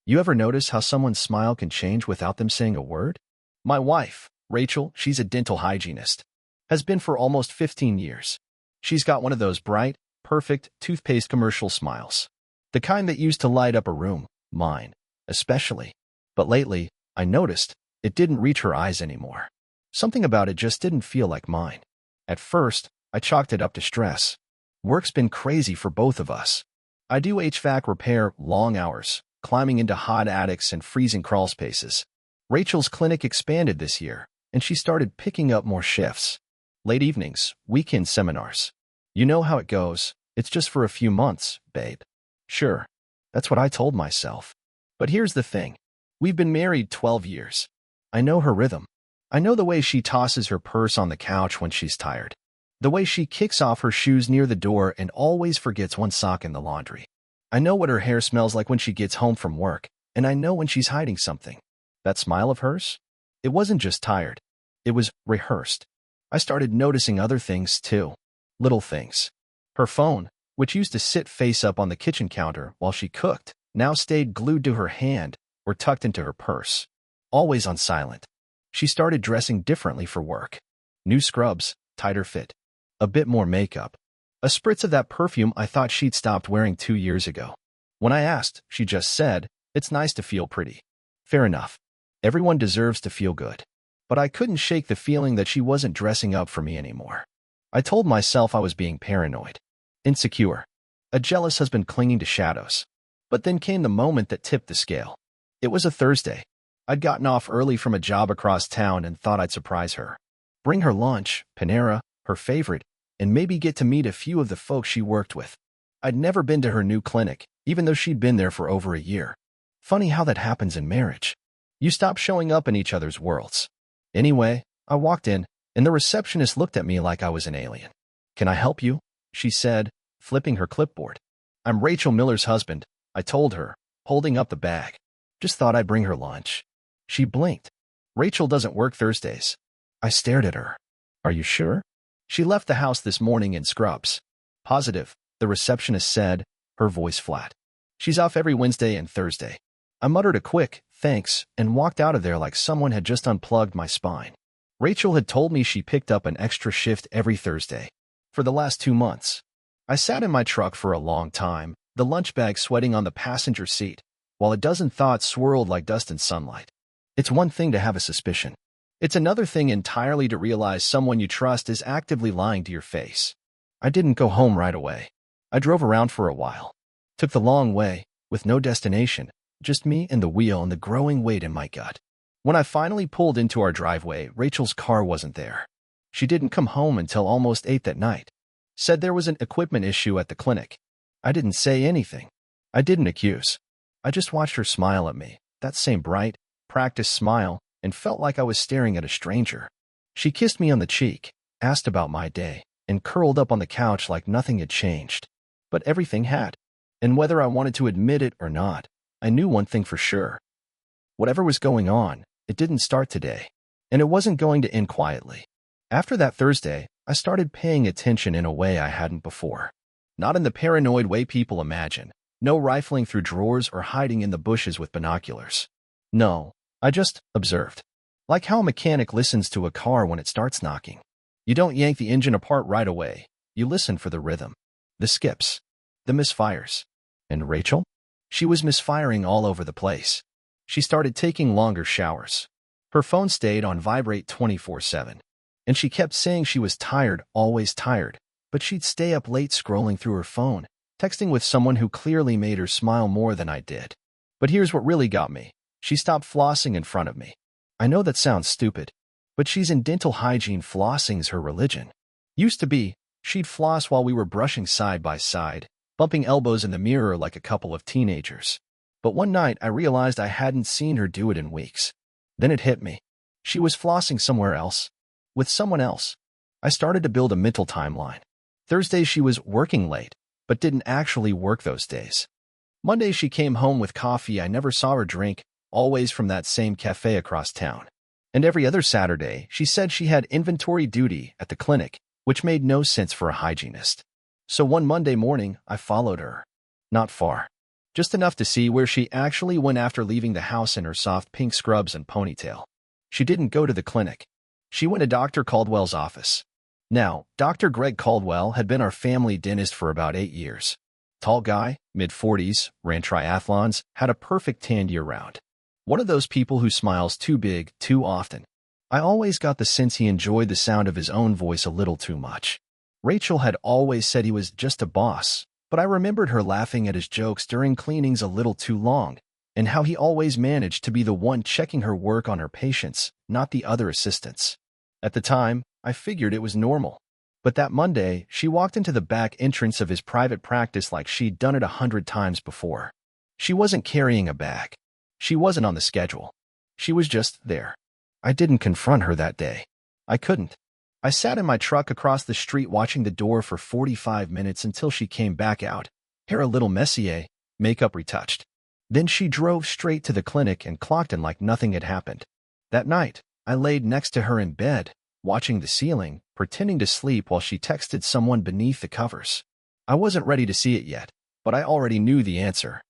You ever notice how someone's smile can change without them saying a word? My wife, Rachel, she's a dental hygienist, has been for almost 15 years. She's got one of those bright, perfect toothpaste commercial smiles. The kind that used to light up a room, mine, especially. But lately, I noticed it didn't reach her eyes anymore. Something about it just didn't feel like mine. At first, I chalked it up to stress. Work's been crazy for both of us. I do HVAC repair, long hours, climbing into hot attics and freezing crawl spaces. Rachel's clinic expanded this year, and she started picking up more shifts. Late evenings, weekend seminars. You know how it goes. It's just for a few months, babe. Sure, that's what I told myself. But here's the thing. We've been married 12 years. I know her rhythm. I know the way she tosses her purse on the couch when she's tired. The way she kicks off her shoes near the door and always forgets one sock in the laundry. I know what her hair smells like when she gets home from work, and I know when she's hiding something. That smile of hers? It wasn't just tired. It was rehearsed. I started noticing other things, too. Little things. Her phone, which used to sit face up on the kitchen counter while she cooked, now stayed glued to her hand or tucked into her purse. Always on silent. She started dressing differently for work. New scrubs, tighter fit. A bit more makeup. A spritz of that perfume I thought she'd stopped wearing 2 years ago. When I asked, she just said, "It's nice to feel pretty." Fair enough. Everyone deserves to feel good. But I couldn't shake the feeling that she wasn't dressing up for me anymore. I told myself I was being paranoid. Insecure. A jealous husband clinging to shadows. But then came the moment that tipped the scale. It was a Thursday. I'd gotten off early from a job across town and thought I'd surprise her. Bring her lunch, Panera, her favorite, and maybe get to meet a few of the folks she worked with. I'd never been to her new clinic, even though she'd been there for over a year. Funny how that happens in marriage. You stop showing up in each other's worlds. Anyway, I walked in, and the receptionist looked at me like I was an alien. "Can I help you?" she said, flipping her clipboard. "I'm Rachel Miller's husband," I told her, holding up the bag. "Just thought I'd bring her lunch." She blinked. "Rachel doesn't work Thursdays." I stared at her. "Are you sure?" "She left the house this morning in scrubs." "Positive," the receptionist said, her voice flat. "She's off every Wednesday and Thursday." I muttered a quick, "Thanks," and walked out of there like someone had just unplugged my spine. Rachel had told me she picked up an extra shift every Thursday. For the last 2 months. I sat in my truck for a long time, the lunch bag sweating on the passenger seat, while a dozen thoughts swirled like dust in sunlight. It's one thing to have a suspicion. It's another thing entirely to realize someone you trust is actively lying to your face. I didn't go home right away. I drove around for a while. Took the long way, with no destination, just me and the wheel and the growing weight in my gut. When I finally pulled into our driveway, Rachel's car wasn't there. She didn't come home until almost 8 that night. Said there was an equipment issue at the clinic. I didn't say anything. I didn't accuse. I just watched her smile at me, that same bright, practiced smile, and felt like I was staring at a stranger. She kissed me on the cheek, asked about my day, and curled up on the couch like nothing had changed. But everything had. And whether I wanted to admit it or not, I knew one thing for sure. Whatever was going on, it didn't start today. And it wasn't going to end quietly. After that Thursday, I started paying attention in a way I hadn't before. Not in the paranoid way people imagine. No rifling through drawers or hiding in the bushes with binoculars. No, I just observed. Like how a mechanic listens to a car when it starts knocking. You don't yank the engine apart right away. You listen for the rhythm. The skips. The misfires. And Rachel? She was misfiring all over the place. She started taking longer showers. Her phone stayed on vibrate 24/7. And she kept saying she was tired, always tired, but she'd stay up late scrolling through her phone, texting with someone who clearly made her smile more than I did. But here's what really got me. She stopped flossing in front of me. I know that sounds stupid, but she's in dental hygiene. Flossing's her religion. Used to be, she'd floss while we were brushing side by side, bumping elbows in the mirror like a couple of teenagers. But one night I realized I hadn't seen her do it in weeks. Then it hit me. She was flossing somewhere else. With someone else. I started to build a mental timeline. Thursdays she was working late, but didn't actually work those days. Mondays she came home with coffee I never saw her drink, always from that same cafe across town. And every other Saturday, she said she had inventory duty at the clinic, which made no sense for a hygienist. So one Monday morning, I followed her. Not far. just enough to see where she actually went after leaving the house in her soft pink scrubs and ponytail. She didn't go to the clinic. She went to Dr. Caldwell's office. Now, Dr. Greg Caldwell had been our family dentist for about 8 years. Tall guy, mid-40s, ran triathlons, had a perfect tan year-round. One of those people who smiles too big, too often. I always got the sense he enjoyed the sound of his own voice a little too much. Rachel had always said he was just a boss, but I remembered her laughing at his jokes during cleanings a little too long, and how he always managed to be the one checking her work on her patients, not the other assistants. At the time, I figured it was normal. But that Monday, she walked into the back entrance of his private practice like she'd done it 100 times before. She wasn't carrying a bag. She wasn't on the schedule. She was just there. I didn't confront her that day. I couldn't. I sat in my truck across the street watching the door for 45 minutes until she came back out, hair a little messier, makeup retouched. Then she drove straight to the clinic and clocked in like nothing had happened. That night, I laid next to her in bed, watching the ceiling, pretending to sleep while she texted someone beneath the covers. I wasn't ready to see it yet, but I already knew the answer.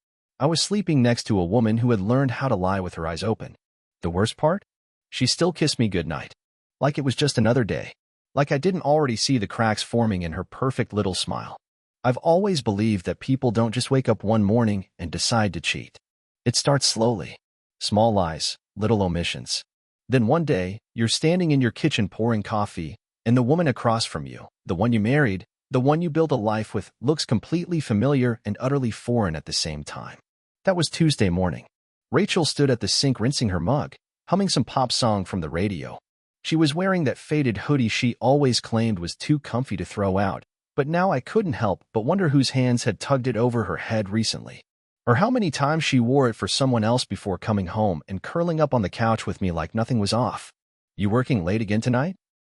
I was sleeping next to a woman who had learned how to lie with her eyes open. The worst part? She still kissed me goodnight. Like it was just another day. Like I didn't already see the cracks forming in her perfect little smile. I've always believed that people don't just wake up one morning and decide to cheat. It starts slowly. Small lies, little omissions. Then one day, you're standing in your kitchen pouring coffee, and the woman across from you, the one you married, the one you built a life with, looks completely familiar and utterly foreign at the same time. That was Tuesday morning. Rachel stood at the sink rinsing her mug, humming some pop song from the radio. She was wearing that faded hoodie she always claimed was too comfy to throw out, but now I couldn't help but wonder whose hands had tugged it over her head recently, or how many times she wore it for someone else before coming home and curling up on the couch with me like nothing was off. "You working late again tonight?"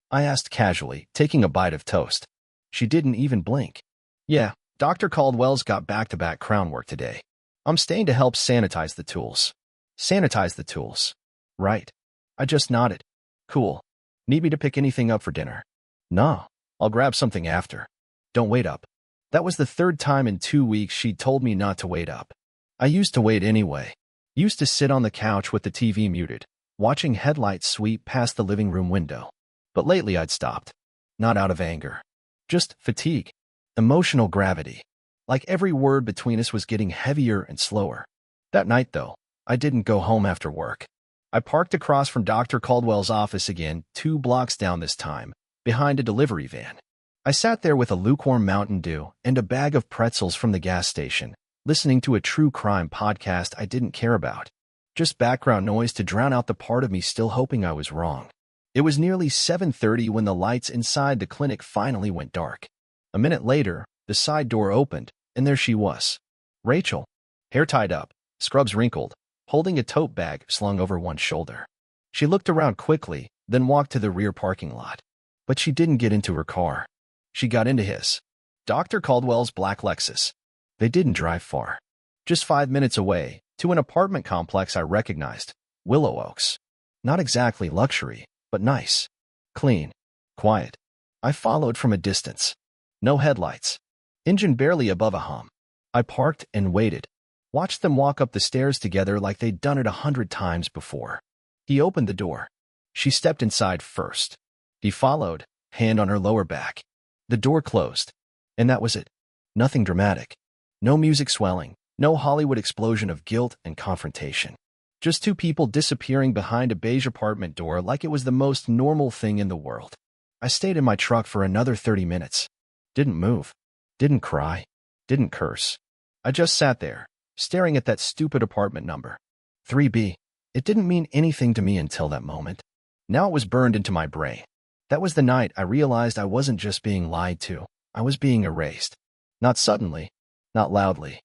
I asked casually, taking a bite of toast. She didn't even blink. "Yeah, Dr. Caldwell's got back-to-back crown work today. I'm staying to help sanitize the tools." Sanitize the tools. Right. I just nodded. "Cool. Need me to pick anything up for dinner?" "No. I'll grab something after." "Don't wait up." That was the third time in 2 weeks she'd told me not to wait up. I used to wait anyway. Used to sit on the couch with the TV muted, watching headlights sweep past the living room window. But lately I'd stopped. Not out of anger. Just fatigue. Emotional gravity. Like every word between us was getting heavier and slower. That night, though, I didn't go home after work. I parked across from Dr. Caldwell's office again, 2 blocks down this time, behind a delivery van. I sat there with a lukewarm Mountain Dew and a bag of pretzels from the gas station, listening to a true crime podcast I didn't care about. Just background noise to drown out the part of me still hoping I was wrong. It was nearly 7:30 when the lights inside the clinic finally went dark. A minute later, the side door opened, and there she was. Rachel, hair tied up, scrubs wrinkled, holding a tote bag slung over one shoulder. She looked around quickly, then walked to the rear parking lot. But she didn't get into her car. She got into his. Dr. Caldwell's black Lexus. They didn't drive far. Just 5 minutes away, to an apartment complex I recognized, Willow Oaks. Not exactly luxury, but nice. Clean. Quiet. I followed from a distance. No headlights. Engine barely above a hum. I parked and waited. Watched them walk up the stairs together like they'd done it 100 times before. He opened the door. She stepped inside first. He followed, hand on her lower back. The door closed. And that was it. Nothing dramatic. No music swelling. No Hollywood explosion of guilt and confrontation. Just 2 people disappearing behind a beige apartment door like it was the most normal thing in the world. I stayed in my truck for another 30 minutes. Didn't move. Didn't cry. Didn't curse. I just sat there, staring at that stupid apartment number. 3B. It didn't mean anything to me until that moment. Now it was burned into my brain. That was the night I realized I wasn't just being lied to. I was being erased. Not suddenly, not loudly,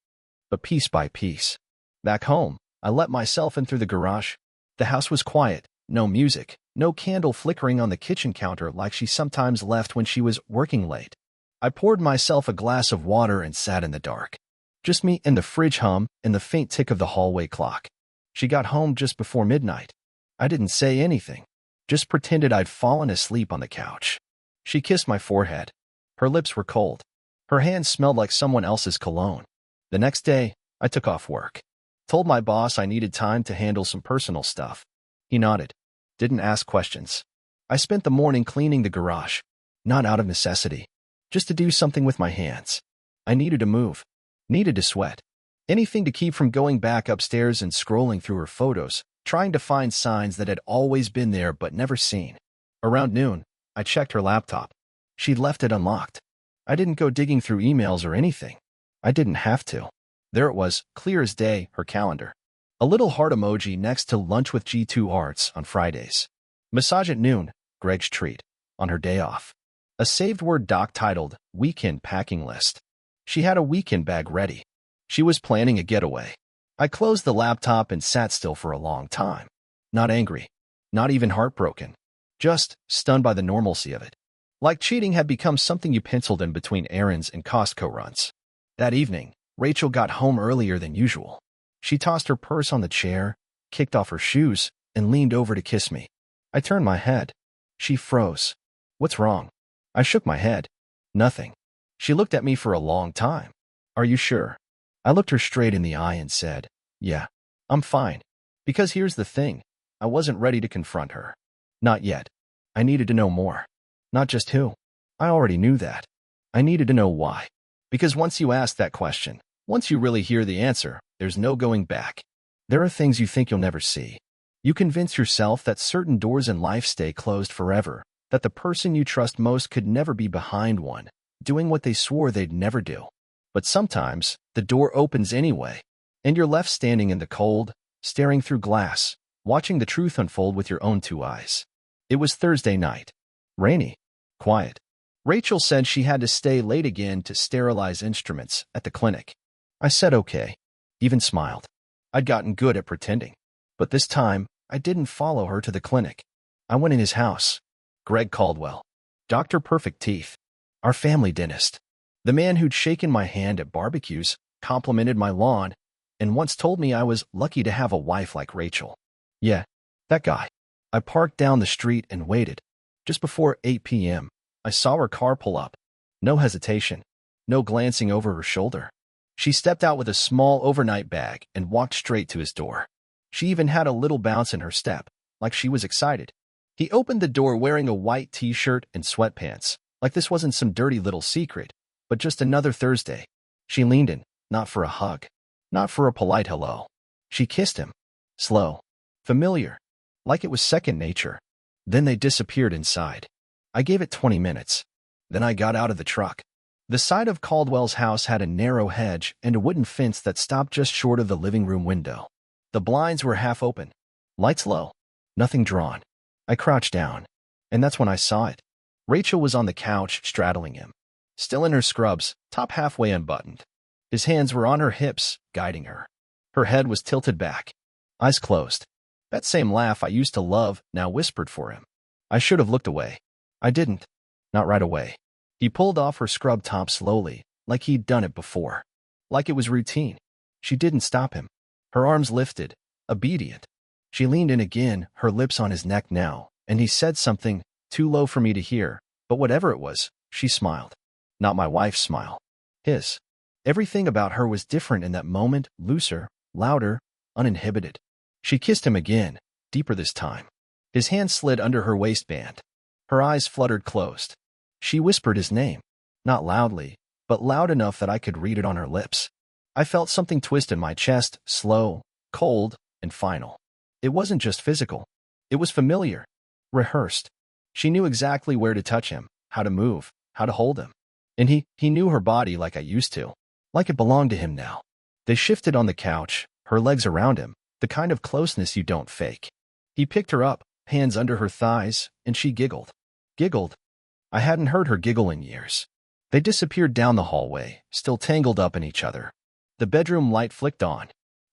but piece by piece. Back home, I let myself in through the garage. The house was quiet, no music, no candle flickering on the kitchen counter like she sometimes left when she was working late. I poured myself a glass of water and sat in the dark. Just me and the fridge hum and the faint tick of the hallway clock. She got home just before midnight. I didn't say anything, just pretended I'd fallen asleep on the couch. She kissed my forehead. Her lips were cold. Her hands smelled like someone else's cologne. The next day, I took off work. Told my boss I needed time to handle some personal stuff. He nodded. Didn't ask questions. I spent the morning cleaning the garage. Not out of necessity. Just to do something with my hands. I needed to move. Needed to sweat. Anything to keep from going back upstairs and scrolling through her photos, trying to find signs that had always been there but never seen. Around noon, I checked her laptop. She'd left it unlocked. I didn't go digging through emails or anything. I didn't have to. There it was, clear as day, her calendar. A little heart emoji next to lunch with G2 Arts on Fridays. Massage at noon, Greg's treat, on her day off. A saved Word doc titled, Weekend Packing List. She had a weekend bag ready. She was planning a getaway. I closed the laptop and sat still for a long time. Not angry. Not even heartbroken. Just stunned by the normalcy of it. Like cheating had become something you penciled in between errands and Costco runs. That evening, Rachel got home earlier than usual. She tossed her purse on the chair, kicked off her shoes, and leaned over to kiss me. I turned my head. She froze. What's wrong? I shook my head. Nothing. She looked at me for a long time. Are you sure? I looked her straight in the eye and said, yeah, I'm fine. Because here's the thing. I wasn't ready to confront her. Not yet. I needed to know more. Not just who. I already knew that. I needed to know why. Because once you ask that question, once you really hear the answer, there's no going back. There are things you think you'll never see. You convince yourself that certain doors in life stay closed forever, that the person you trust most could never be behind one, doing what they swore they'd never do. But sometimes, the door opens anyway, and you're left standing in the cold, staring through glass, watching the truth unfold with your own two eyes. It was Thursday night. Rainy. Quiet. Rachel said she had to stay late again to sterilize instruments at the clinic. I said okay. Even smiled. I'd gotten good at pretending. But this time, I didn't follow her to the clinic. I went in his house. Greg Caldwell. Dr. Perfect Teeth. Our family dentist. The man who'd shaken my hand at barbecues, complimented my lawn, and once told me I was lucky to have a wife like Rachel. Yeah, that guy. I parked down the street and waited. Just before 8 p.m., I saw her car pull up. No hesitation. No glancing over her shoulder. She stepped out with a small overnight bag and walked straight to his door. She even had a little bounce in her step, like she was excited. He opened the door wearing a white t-shirt and sweatpants, like this wasn't some dirty little secret, but just another Thursday. She leaned in, not for a hug, not for a polite hello. She kissed him. Slow. Familiar. Like it was second nature. Then they disappeared inside. I gave it 20 minutes. Then I got out of the truck. The side of Caldwell's house had a narrow hedge and a wooden fence that stopped just short of the living room window. The blinds were half open. Lights low. Nothing drawn. I crouched down. And that's when I saw it. Rachel was on the couch, straddling him. Still in her scrubs, top halfway unbuttoned. His hands were on her hips, guiding her. Her head was tilted back. Eyes closed. That same laugh I used to love now whispered for him. I should have looked away. I didn't. Not right away. He pulled off her scrub top slowly, like he'd done it before. Like it was routine. She didn't stop him. Her arms lifted, obedient. She leaned in again, her lips on his neck now, and he said something, too low for me to hear, but whatever it was, she smiled. Not my wife's smile. His. Everything about her was different in that moment, looser, louder, uninhibited. She kissed him again, deeper this time. His hand slid under her waistband. Her eyes fluttered closed. She whispered his name, not loudly, but loud enough that I could read it on her lips. I felt something twist in my chest, slow, cold, and final. It wasn't just physical. It was familiar, rehearsed. She knew exactly where to touch him, how to move, how to hold him. And he knew her body like I used to, like it belonged to him now. They shifted on the couch, her legs around him, the kind of closeness you don't fake. He picked her up, hands under her thighs, and she giggled. Giggled. I hadn't heard her giggle in years. They disappeared down the hallway, still tangled up in each other. The bedroom light flicked on.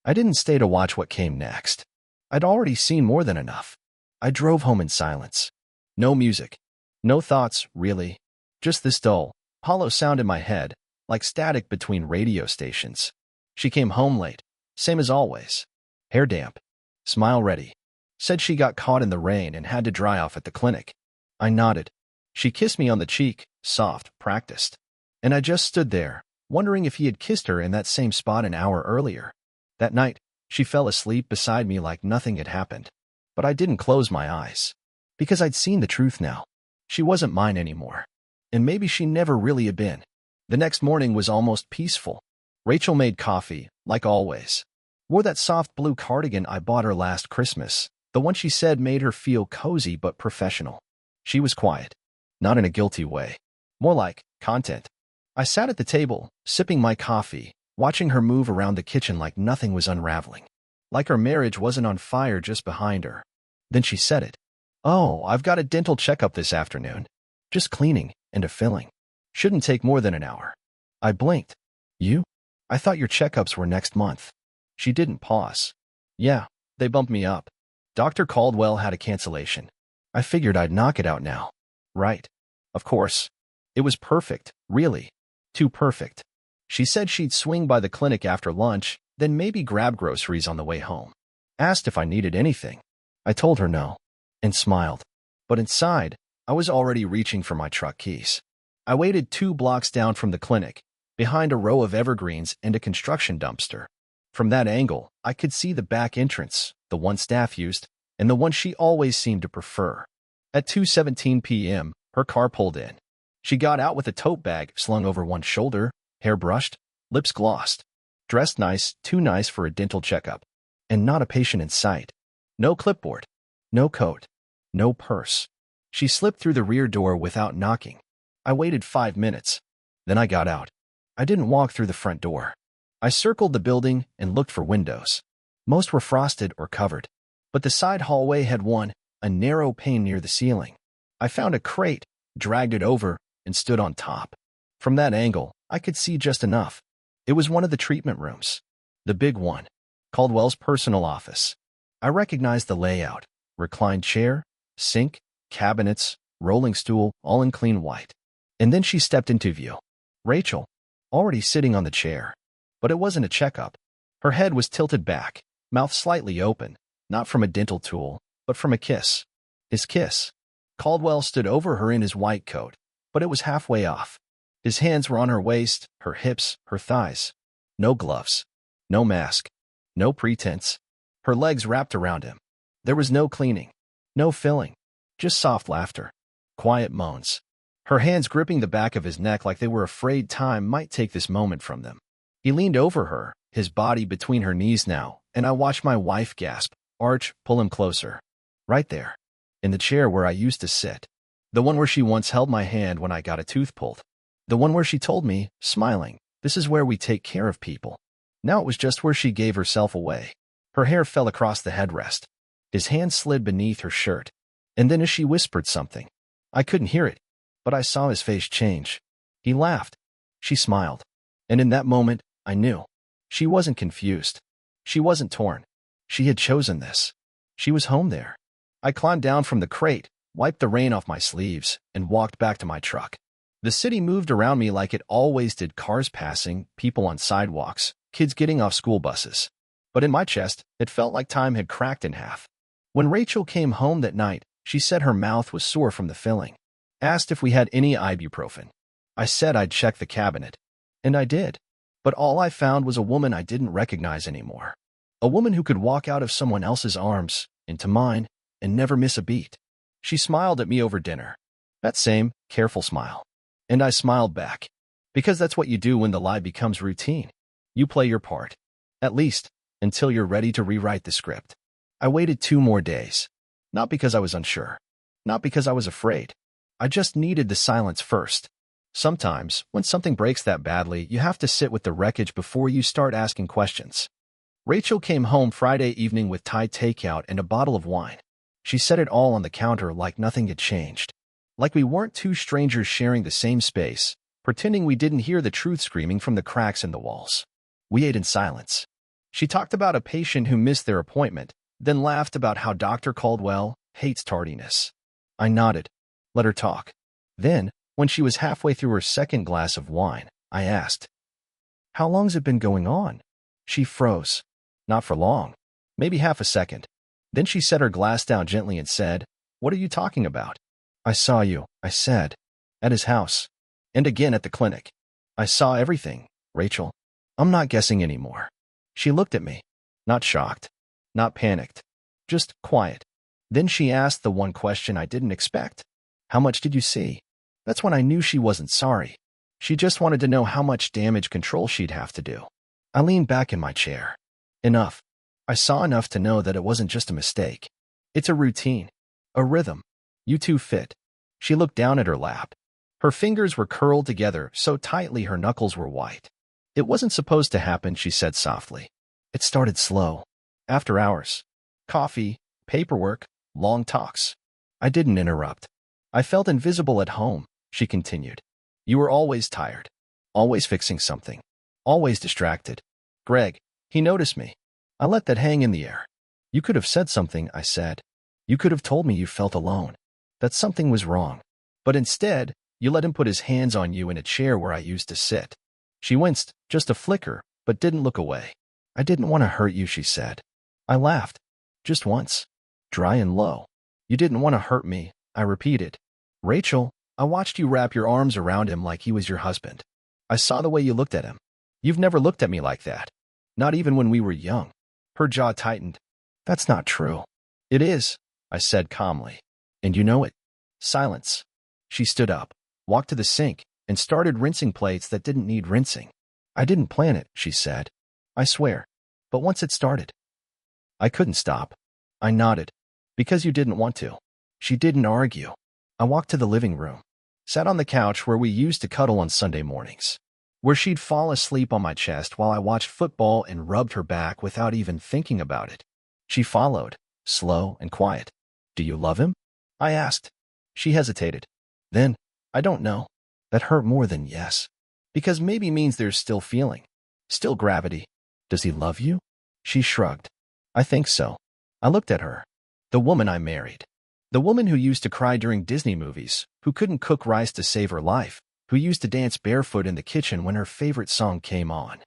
I didn't stay to watch what came next. I'd already seen more than enough. I drove home in silence. No music. No thoughts, really. Just this dull, hollow sound in my head, like static between radio stations. She came home late, same as always. Hair damp. Smile ready. Said she got caught in the rain and had to dry off at the clinic. I nodded. She kissed me on the cheek, soft, practiced. And I just stood there, wondering if he had kissed her in that same spot an hour earlier. That night, she fell asleep beside me like nothing had happened. But I didn't close my eyes. Because I'd seen the truth now. She wasn't mine anymore. And maybe she never really had been. The next morning was almost peaceful. Rachel made coffee, like always. Wore that soft blue cardigan I bought her last Christmas, the one she said made her feel cozy but professional. She was quiet. Not in a guilty way. More like content. I sat at the table, sipping my coffee, watching her move around the kitchen like nothing was unraveling. Like her marriage wasn't on fire just behind her. Then she said it. "Oh, I've got a dental checkup this afternoon. Just cleaning and a filling. Shouldn't take more than an hour." I blinked. "You? I thought your checkups were next month." She didn't pause. "Yeah, they bumped me up. Dr. Caldwell had a cancellation. I figured I'd knock it out now." "Right. Of course. It was perfect, really. Too perfect." She said she'd swing by the clinic after lunch, then maybe grab groceries on the way home. Asked if I needed anything. I told her no, and smiled. But inside, I was already reaching for my truck keys. I waited 2 blocks down from the clinic, behind a row of evergreens and a construction dumpster. From that angle, I could see the back entrance, the one staff used, and the one she always seemed to prefer. At 2:17 p.m., her car pulled in. She got out with a tote bag slung over one shoulder, hair brushed, lips glossed. Dressed nice, too nice for a dental checkup. And not a patient in sight. No clipboard. No coat. No purse. She slipped through the rear door without knocking. I waited 5 minutes. Then I got out. I didn't walk through the front door. I circled the building and looked for windows. Most were frosted or covered. But the side hallway had one, a narrow pane near the ceiling. I found a crate, dragged it over, and stood on top. From that angle, I could see just enough. It was one of the treatment rooms. The big one. Caldwell's personal office. I recognized the layout. Reclined chair, sink, cabinets, rolling stool, all in clean white. And then she stepped into view. Rachel, already sitting on the chair. But it wasn't a checkup. Her head was tilted back, mouth slightly open, not from a dental tool, but from a kiss. His kiss. Caldwell stood over her in his white coat, but it was halfway off. His hands were on her waist, her hips, her thighs. No gloves. No mask. No pretense. Her legs wrapped around him. There was no cleaning. No filling. Just soft laughter. Quiet moans. Her hands gripping the back of his neck like they were afraid time might take this moment from them. He leaned over her, his body between her knees now, and I watched my wife gasp, arch, pull him closer. Right there. In the chair where I used to sit. The one where she once held my hand when I got a tooth pulled. The one where she told me, smiling, "This is where we take care of people." Now it was just where she gave herself away. Her hair fell across the headrest. His hand slid beneath her shirt. And then as she whispered something, I couldn't hear it, but I saw his face change. He laughed. She smiled. And in that moment, I knew. She wasn't confused. She wasn't torn. She had chosen this. She was home there. I climbed down from the crate, wiped the rain off my sleeves, and walked back to my truck. The city moved around me like it always did, cars passing, people on sidewalks, kids getting off school buses. But in my chest, it felt like time had cracked in half. When Rachel came home that night, she said her mouth was sore from the filling. Asked if we had any ibuprofen. I said I'd check the cabinet. And I did. But all I found was a woman I didn't recognize anymore. A woman who could walk out of someone else's arms, into mine, and never miss a beat. She smiled at me over dinner. That same, careful smile. And I smiled back. Because that's what you do when the lie becomes routine. You play your part. At least, until you're ready to rewrite the script. I waited 2 more days. Not because I was unsure. Not because I was afraid. I just needed the silence first. Sometimes, when something breaks that badly, you have to sit with the wreckage before you start asking questions. Rachel came home Friday evening with Thai takeout and a bottle of wine. She set it all on the counter like nothing had changed. Like we weren't 2 strangers sharing the same space, pretending we didn't hear the truth screaming from the cracks in the walls. We ate in silence. She talked about a patient who missed their appointment, then laughed about how Dr. Caldwell hates tardiness. I nodded. Let her talk. Then, when she was halfway through her second glass of wine, I asked, "How long's it been going on?" She froze. Not for long. Maybe half a second. Then she set her glass down gently and said, "What are you talking about?" "I saw you," I said. "At his house. And again at the clinic. I saw everything. Rachel, I'm not guessing anymore. She looked at me. Not shocked. Not panicked. Just quiet. Then she asked the one question I didn't expect. How much did you see? That's when I knew she wasn't sorry. She just wanted to know how much damage control she'd have to do. I leaned back in my chair. Enough. I saw enough to know that it wasn't just a mistake. It's a routine. A rhythm. You two fit. She looked down at her lap. Her fingers were curled together so tightly her knuckles were white. It wasn't supposed to happen, she said softly. It started slow. After hours. Coffee, paperwork, long talks. I didn't interrupt. I felt invisible at home, she continued. You were always tired. Always fixing something. Always distracted. Greg, he noticed me. I let that hang in the air. You could have said something, I said. You could have told me you felt alone. That something was wrong. But instead, you let him put his hands on you in a chair where I used to sit. She winced, just a flicker, but didn't look away. I didn't want to hurt you, she said. I laughed. Just once. Dry and low. You didn't want to hurt me, I repeated. Rachel, I watched you wrap your arms around him like he was your husband. I saw the way you looked at him. You've never looked at me like that. Not even when we were young. Her jaw tightened. That's not true. It is, I said calmly. And you know it. Silence. She stood up, walked to the sink, and started rinsing plates that didn't need rinsing. I didn't plan it, she said. I swear. But once it started, I couldn't stop. I nodded. Because you didn't want to. She didn't argue. I walked to the living room, sat on the couch where we used to cuddle on Sunday mornings, where she'd fall asleep on my chest while I watched football and rubbed her back without even thinking about it. She followed, slow and quiet. Do you love him? I asked. She hesitated. Then, I don't know. That hurt more than yes. Because maybe means there's still feeling. Still gravity. Does he love you? She shrugged. I think so. I looked at her. The woman I married. The woman who used to cry during Disney movies, who couldn't cook rice to save her life, who used to dance barefoot in the kitchen when her favorite song came on.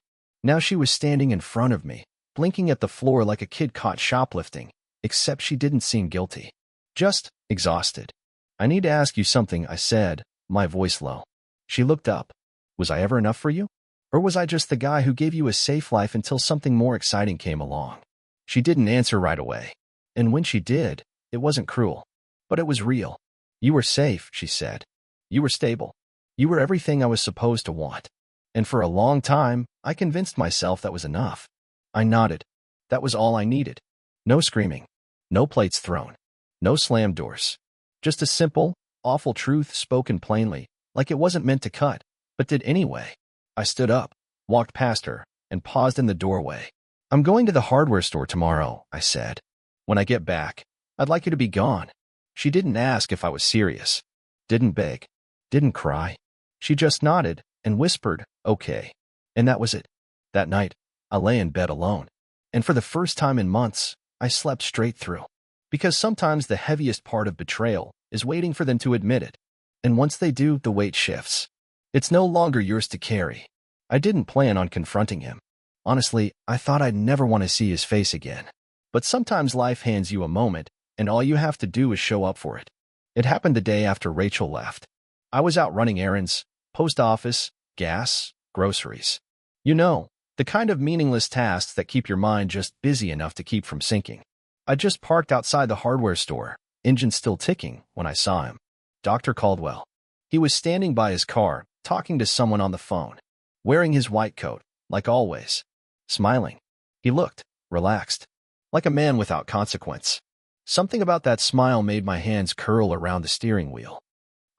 Now she was standing in front of me, blinking at the floor like a kid caught shoplifting, except she didn't seem guilty. Just exhausted. I need to ask you something, I said, my voice low. She looked up. Was I ever enough for you? Or was I just the guy who gave you a safe life until something more exciting came along? She didn't answer right away. And when she did, it wasn't cruel. But it was real. You were safe, she said. You were stable. You were everything I was supposed to want. And for a long time, I convinced myself that was enough. I nodded. That was all I needed. No screaming. No plates thrown. No slammed doors. Just a simple, awful truth spoken plainly, like it wasn't meant to cut, but did anyway. I stood up, walked past her, and paused in the doorway. I'm going to the hardware store tomorrow, I said. When I get back, I'd like you to be gone. She didn't ask if I was serious. Didn't beg. Didn't cry. She just nodded and whispered, okay. And that was it. That night, I lay in bed alone. And for the first time in months, I slept straight through. Because sometimes the heaviest part of betrayal is waiting for them to admit it. And once they do, the weight shifts. It's no longer yours to carry. I didn't plan on confronting him. Honestly, I thought I'd never want to see his face again. But sometimes life hands you a moment, and all you have to do is show up for it. It happened the day after Rachel left. I was out running errands, post office, gas, groceries. You know, the kind of meaningless tasks that keep your mind just busy enough to keep from sinking. I just parked outside the hardware store, engine still ticking, when I saw him. Dr. Caldwell. He was standing by his car, talking to someone on the phone, wearing his white coat, like always, smiling. He looked relaxed, like a man without consequence. Something about that smile made my hands curl around the steering wheel.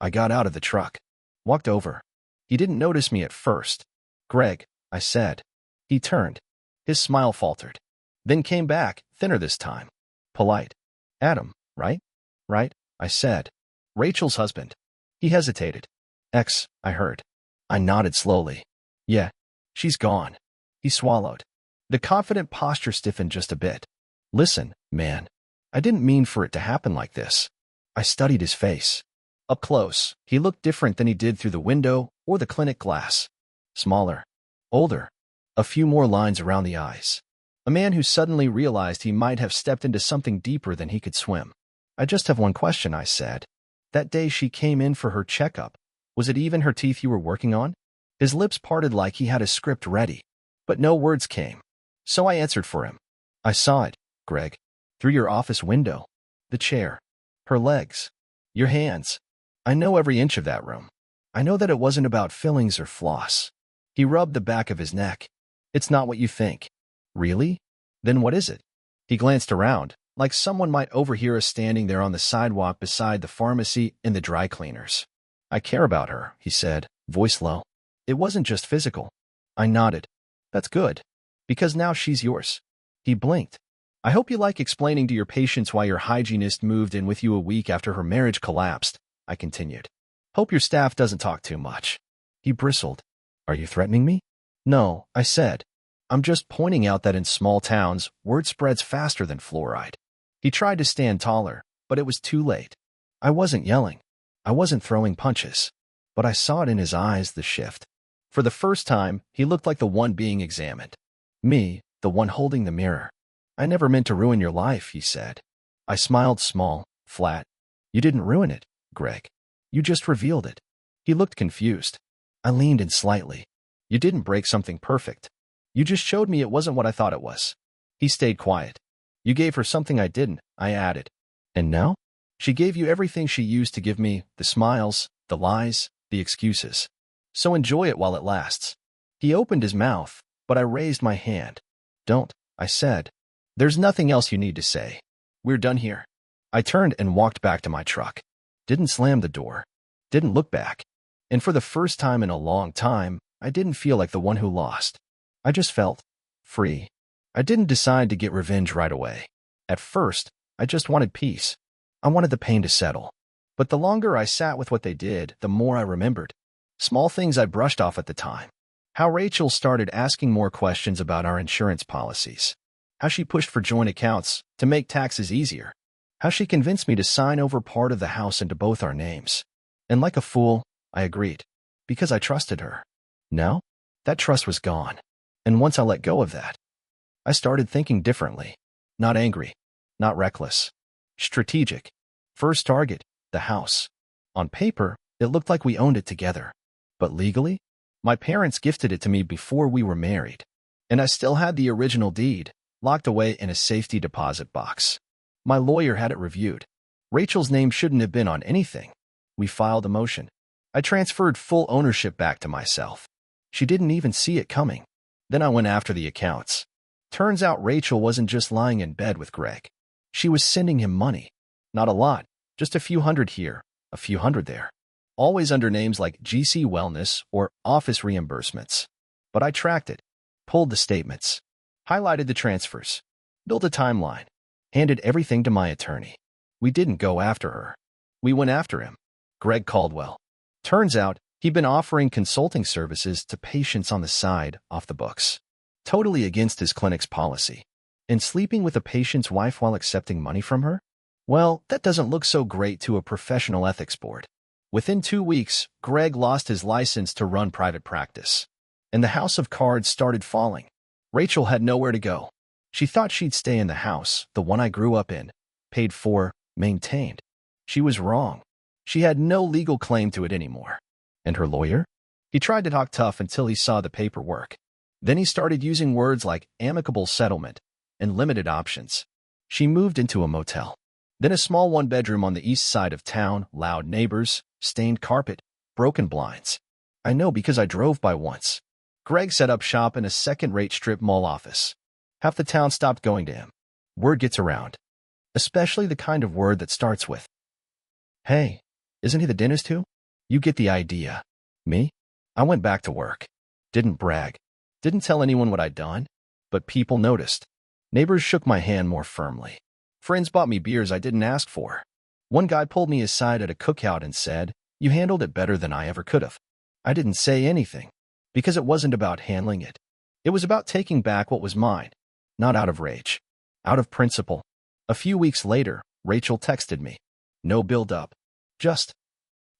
I got out of the truck, walked over. He didn't notice me at first. Greg, I said. He turned. His smile faltered, then came back, thinner this time. Polite. Adam, right? Right, I said. Rachel's husband. He hesitated. I heard. I nodded slowly. Yeah, she's gone. He swallowed. The confident posture stiffened just a bit. Listen, man. I didn't mean for it to happen like this. I studied his face. Up close, he looked different than he did through the window or the clinic glass. Smaller. Older. A few more lines around the eyes. A man who suddenly realized he might have stepped into something deeper than he could swim. I just have one question, I said. That day she came in for her checkup, was it even her teeth you were working on? His lips parted like he had a script ready, but no words came. So I answered for him. I saw it, Greg. Through your office window. The chair. Her legs. Your hands. I know every inch of that room. I know that it wasn't about fillings or floss. He rubbed the back of his neck. It's not what you think. Really? Then what is it? He glanced around, like someone might overhear us standing there on the sidewalk beside the pharmacy and the dry cleaners. I care about her, he said, voice low. It wasn't just physical. I nodded. That's good. Because now she's yours. He blinked. I hope you like explaining to your patients why your hygienist moved in with you a week after her marriage collapsed, I continued. Hope your staff doesn't talk too much. He bristled. Are you threatening me? No, I said. I'm just pointing out that in small towns, word spreads faster than fluoride. He tried to stand taller, but it was too late. I wasn't yelling. I wasn't throwing punches. But I saw it in his eyes, the shift. For the first time, he looked like the one being examined. Me, the one holding the mirror. I never meant to ruin your life, he said. I smiled small, flat. You didn't ruin it, Greg. You just revealed it. He looked confused. I leaned in slightly. You didn't break something perfect. You just showed me it wasn't what I thought it was. He stayed quiet. You gave her something I didn't, I added. And now? She gave you everything she used to give me, the smiles, the lies, the excuses. So enjoy it while it lasts. He opened his mouth, but I raised my hand. Don't, I said. There's nothing else you need to say. We're done here. I turned and walked back to my truck. Didn't slam the door. Didn't look back. And for the first time in a long time, I didn't feel like the one who lost. I just felt free. I didn't decide to get revenge right away. At first, I just wanted peace. I wanted the pain to settle. But the longer I sat with what they did, the more I remembered. Small things I brushed off at the time. How Rachel started asking more questions about our insurance policies. How she pushed for joint accounts to make taxes easier. How she convinced me to sign over part of the house into both our names. And like a fool, I agreed. Because I trusted her. Now, that trust was gone. And once I let go of that, I started thinking differently. Not angry. Not reckless. Strategic. First target, the house. On paper, it looked like we owned it together. But legally, my parents gifted it to me before we were married. And I still had the original deed, locked away in a safety deposit box. My lawyer had it reviewed. Rachel's name shouldn't have been on anything. We filed a motion. I transferred full ownership back to myself. She didn't even see it coming. Then I went after the accounts. Turns out Rachel wasn't just lying in bed with Greg. She was sending him money. Not a lot, just a few hundred here, a few hundred there. Always under names like GC Wellness or Office Reimbursements. But I tracked it, pulled the statements, highlighted the transfers, built a timeline, handed everything to my attorney. We didn't go after her. We went after him, Greg Caldwell. Turns out, he'd been offering consulting services to patients on the side, off the books. Totally against his clinic's policy. And sleeping with a patient's wife while accepting money from her? Well, that doesn't look so great to a professional ethics board. Within 2 weeks, Greg lost his license to run private practice. And the house of cards started falling. Rachel had nowhere to go. She thought she'd stay in the house, the one I grew up in, paid for, maintained. She was wrong. She had no legal claim to it anymore. And her lawyer? He tried to talk tough until he saw the paperwork. Then he started using words like amicable settlement and limited options. She moved into a motel. Then a small one-bedroom on the east side of town, loud neighbors, stained carpet, broken blinds. I know because I drove by once. Greg set up shop in a second-rate strip mall office. Half the town stopped going to him. Word gets around. Especially the kind of word that starts with, "Hey, isn't he the dentist who?" You get the idea. Me? I went back to work. Didn't brag. Didn't tell anyone what I'd done. But people noticed. Neighbors shook my hand more firmly. Friends bought me beers I didn't ask for. One guy pulled me aside at a cookout and said, "You handled it better than I ever could have." I didn't say anything. Because it wasn't about handling it. It was about taking back what was mine. Not out of rage. Out of principle. A few weeks later, Rachel texted me. No build-up. Just,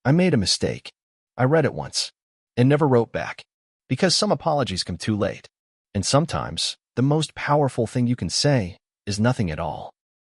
I made a mistake. I read it once. And never wrote back. Because some apologies come too late. And sometimes, the most powerful thing you can say is nothing at all.